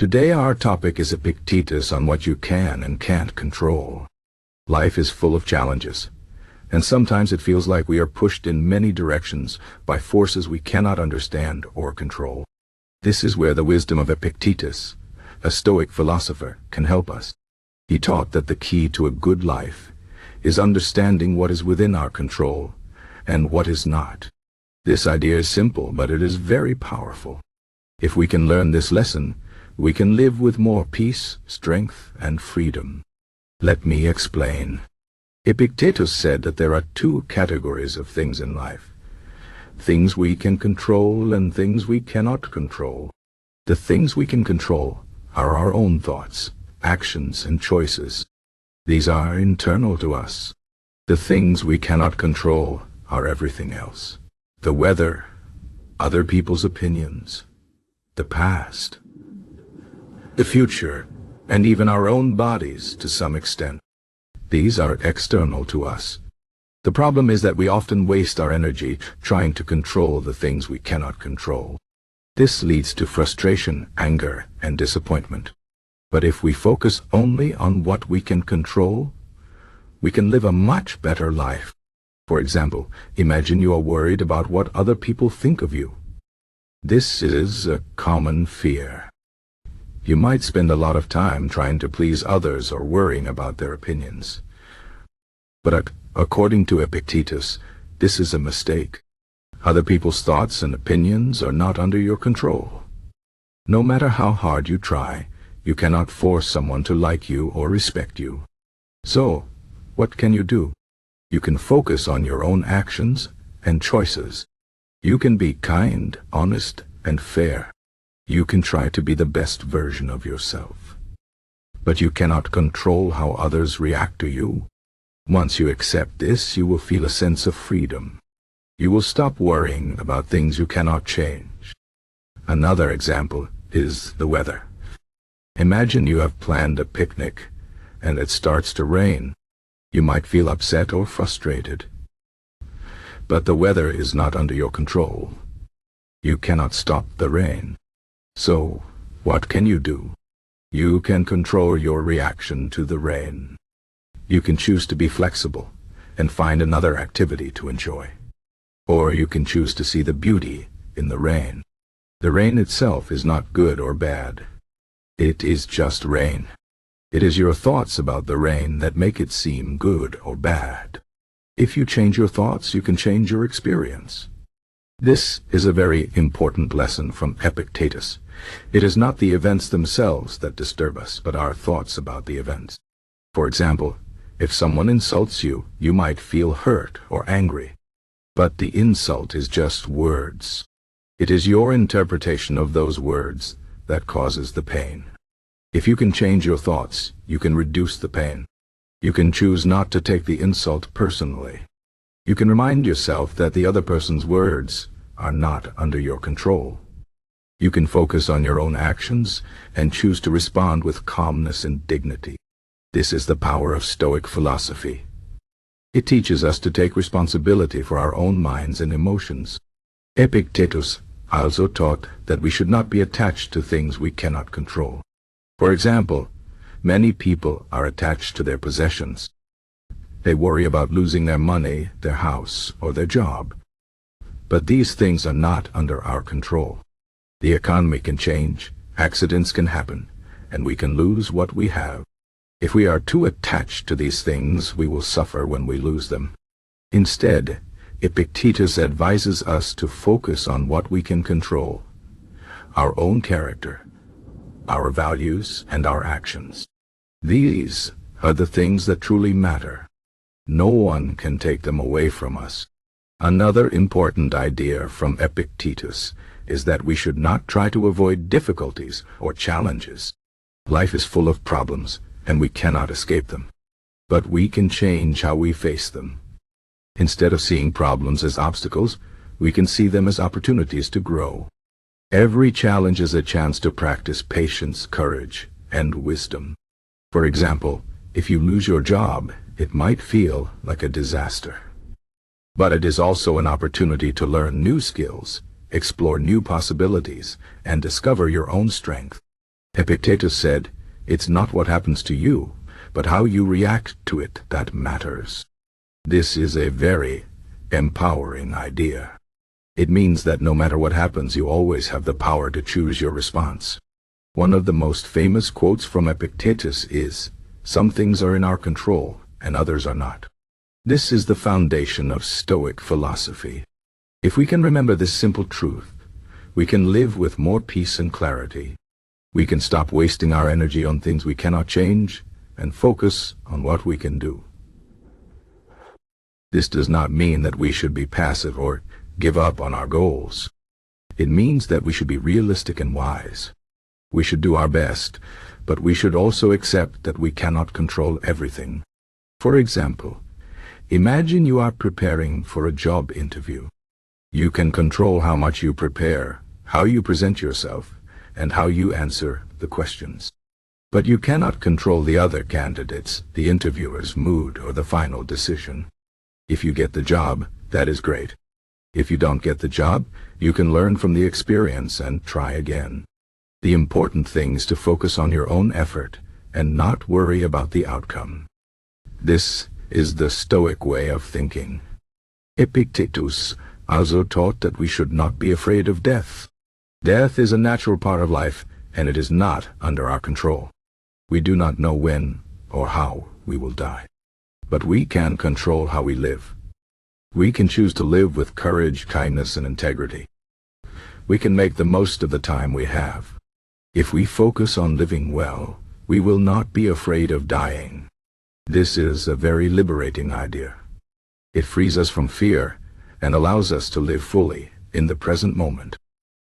Today our topic is Epictetus on what you can and can't control. Life is full of challenges, and sometimes it feels like we are pushed in many directions by forces we cannot understand or control. This is where the wisdom of Epictetus, a Stoic philosopher, can help us. He taught that the key to a good life is understanding what is within our control and what is not. This idea is simple, but it is very powerful. If we can learn this lesson, we can live with more peace, strength, and freedom. Let me explain. Epictetus said that there are two categories of things in life: things we can control and things we cannot control. The things we can control are our own thoughts, actions, and choices. These are internal to us. The things we cannot control are everything else: the weather, other people's opinions, the past, the future, and even our own bodies to some extent. These are external to us. The problem is that we often waste our energy trying to control the things we cannot control. This leads to frustration, anger, and disappointment. But if we focus only on what we can control, we can live a much better life. For example, imagine you are worried about what other people think of you. This is a common fear. You might spend a lot of time trying to please others or worrying about their opinions. But according to Epictetus, this is a mistake. Other people's thoughts and opinions are not under your control. No matter how hard you try, you cannot force someone to like you or respect you. So, what can you do? You can focus on your own actions and choices. You can be kind, honest, and fair. You can try to be the best version of yourself. But you cannot control how others react to you. Once you accept this, you will feel a sense of freedom. You will stop worrying about things you cannot change. Another example is the weather. Imagine you have planned a picnic and it starts to rain. You might feel upset or frustrated. But the weather is not under your control. You cannot stop the rain. So, what can you do? You can control your reaction to the rain. You can choose to be flexible and find another activity to enjoy. Or you can choose to see the beauty in the rain. The rain itself is not good or bad. It is just rain. It is your thoughts about the rain that make it seem good or bad. If you change your thoughts, you can change your experience. This is a very important lesson from Epictetus. It is not the events themselves that disturb us, but our thoughts about the events. For example, if someone insults you, you might feel hurt or angry. But the insult is just words. It is your interpretation of those words that causes the pain. If you can change your thoughts, you can reduce the pain. You can choose not to take the insult personally. You can remind yourself that the other person's words are not under your control. You can focus on your own actions and choose to respond with calmness and dignity. This is the power of Stoic philosophy. It teaches us to take responsibility for our own minds and emotions. Epictetus also taught that we should not be attached to things we cannot control. For example, many people are attached to their possessions. They worry about losing their money, their house, or their job. But these things are not under our control. The economy can change, accidents can happen, and we can lose what we have. If we are too attached to these things, we will suffer when we lose them. Instead, Epictetus advises us to focus on what we can control: our own character, our values, and our actions. These are the things that truly matter. No one can take them away from us. Another important idea from Epictetus is that we should not try to avoid difficulties or challenges. Life is full of problems, and we cannot escape them. But we can change how we face them. Instead of seeing problems as obstacles, we can see them as opportunities to grow. Every challenge is a chance to practice patience, courage, and wisdom. For example, if you lose your job, it might feel like a disaster. But it is also an opportunity to learn new skills, explore new possibilities, and discover your own strength. Epictetus said, "It's not what happens to you, but how you react to it that matters." This is a very empowering idea. It means that no matter what happens, you always have the power to choose your response. One of the most famous quotes from Epictetus is, "Some things are in our control, and others are not." This is the foundation of Stoic philosophy. If we can remember this simple truth, we can live with more peace and clarity. We can stop wasting our energy on things we cannot change and focus on what we can do. This does not mean that we should be passive or give up on our goals. It means that we should be realistic and wise. We should do our best, but we should also accept that we cannot control everything. For example, imagine you are preparing for a job interview. You can control how much you prepare, how you present yourself, and how you answer the questions. But you cannot control the other candidates, the interviewer's mood, or the final decision. If you get the job, that is great. If you don't get the job, you can learn from the experience and try again. The important thing is to focus on your own effort and not worry about the outcome. This is the Stoic way of thinking. Epictetus also taught that we should not be afraid of death. Death is a natural part of life, and it is not under our control. We do not know when or how we will die. But we can control how we live. We can choose to live with courage, kindness, and integrity. We can make the most of the time we have. If we focus on living well, we will not be afraid of dying. This is a very liberating idea. It frees us from fear and allows us to live fully in the present moment.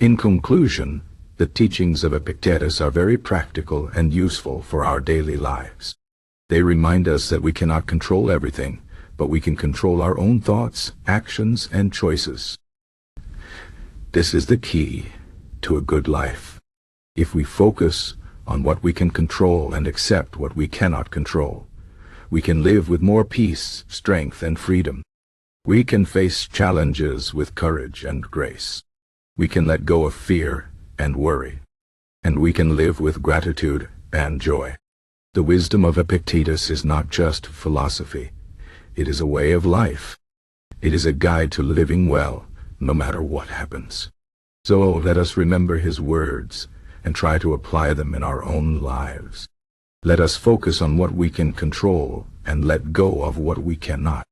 In conclusion, the teachings of Epictetus are very practical and useful for our daily lives. They remind us that we cannot control everything, but we can control our own thoughts, actions, and choices. This is the key to a good life. If we focus on what we can control and accept what we cannot control, we can live with more peace, strength, and freedom. We can face challenges with courage and grace. We can let go of fear and worry. And we can live with gratitude and joy. The wisdom of Epictetus is not just philosophy. It is a way of life. It is a guide to living well, no matter what happens. So let us remember his words and try to apply them in our own lives. Let us focus on what we can control and let go of what we cannot.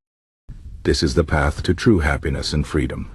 This is the path to true happiness and freedom.